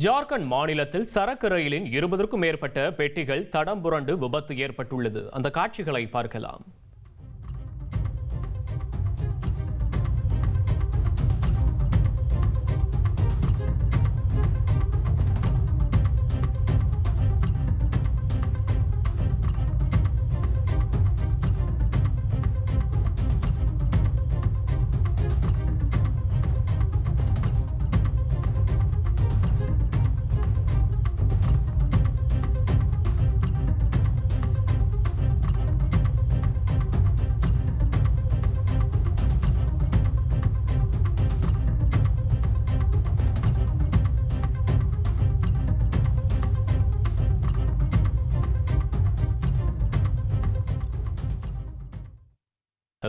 ஜார்க்கண்ட் மாநிலத்தில் சரக்கு ரயிலின் 20க்கும் மேற்பட்ட பெட்டிகள் தடம் புரண்டு விபத்து ஏற்பட்டுள்ளது. அந்த காட்சிகளை பார்க்கலாம்.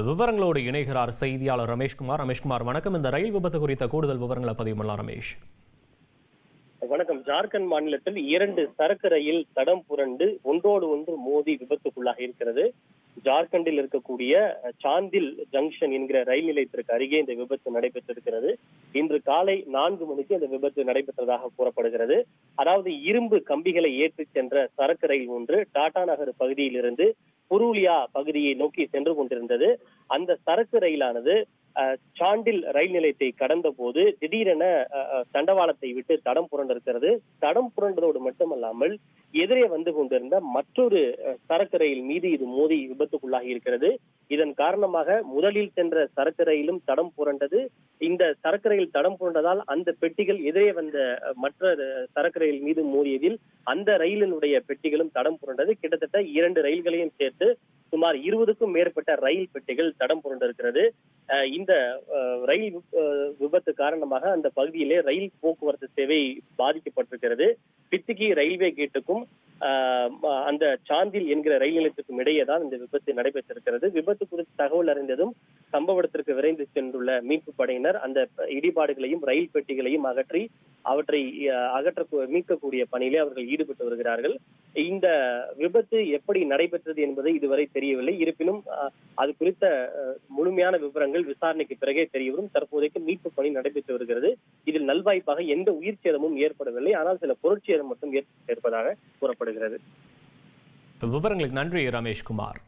விவரங்களோடு இணைகிறார் செய்தியாளர் ரமேஷ்குமார். ரமேஷ்குமார், வணக்கம். இந்த ரயில் விபத்து குறித்த கூடுதல் விவரங்களை பதிவு பண்ணலாம். ரமேஷ், வணக்கம். ஜார்க்கண்ட் மாநிலத்தில் 2 சரக்கு ரயில் தடம் புரண்டு ஒன்றோடு ஒன்று மோதி விபத்துக்குள்ளாக இருக்கிறது. ஜார்க்கண்டில் இருக்கக்கூடிய சாந்தில் ஜங்ஷன் என்கிற ரயில் நிலையத்திற்கு அருகே இந்த விபத்து நடைபெற்றிருக்கிறது. இன்று காலை 4 மணிக்கு இந்த விபத்து நடைபெற்றதாக கூறப்படுகிறது. அதாவது இரும்பு கம்பிகளை ஏற்றி சென்ற சரக்கு ரயில் ஒன்று டாடா நகர் பகுதியிலிருந்து புரூலியா பகுதியை நோக்கி சென்று கொண்டிருந்தது. அந்த சரக்கு ரயிலானது சாண்டில் ரயில் நிலையத்தை கடந்த போது திடீரென தண்டவாளத்தை விட்டு தடம் புரண்டிருக்கிறது. தடம் புரண்டதோடு மட்டுமல்லாமல் எதிரே வந்து கொண்டிருந்த மற்றொரு சரக்கு ரயில் மீது இது மோதி விபத்துக்குள்ளாகி இருக்கிறது. இதன் காரணமாக முதலில் சென்ற சரக்கு ரயிலும் தடம் புரண்டது. இந்த சரக்கு ரயில் தடம் புரண்டதால் அந்த பெட்டிகள் எதிரே வந்த மற்ற சரக்கு ரயில் மீது மோதியதில் அந்த ரயிலினுடைய பெட்டிகளும் தடம் புரண்டது. கிட்டத்தட்ட 2 ரயில்களையும் சேர்த்து சுமார் 20க்கும் மேற்பட்ட ரயில் பெட்டிகள் தடம் புரண்டிருக்கிறது. இந்த ரயில் விபத்து காரணமாக அந்த பகுதியிலே ரயில் போக்குவரத்து சேவை பாதிக்கப்பட்டிருக்கிறது. பித்திகி ரயில்வே கேட்டுக்கும் அந்த சாந்தில் என்கிற ரயில் நிலையத்துக்கும் இடையே தான் இந்த விபத்து நடைபெற்றிருக்கிறது. விபத்து குறித்து தகவல் அறிந்ததும் சம்பவ இடத்திற்கு விரைந்து சென்றுள்ள மீட்பு படையினர் அந்த இடிபாடுகளையும் ரயில் பெட்டிகளையும் அகற்றி அவற்றை மீட்கக்கூடிய பணியிலே அவர்கள் ஈடுபட்டு வருகிறார்கள். இந்த விபத்து எப்படி நடைபெற்றது என்பது இதுவரை தெரியவில்லை. இருப்பினும் அது குறித்த முழுமையான விவரங்கள் விசாரணைக்கு பிறகே தெரியவரும். தற்போதைக்கு மீட்பு பணி நடைபெற்று வருகிறது. இதில் நல்வாய்ப்பாக எந்த உயிர் சேதமும் ஏற்படவில்லை. ஆனால் சில பொருட்சேதம் மட்டும் ஏற்பட்டிருப்பதாக கூறப்படுகிறது. விவரங்களுக்கு நன்றி ரமேஷ்குமார்.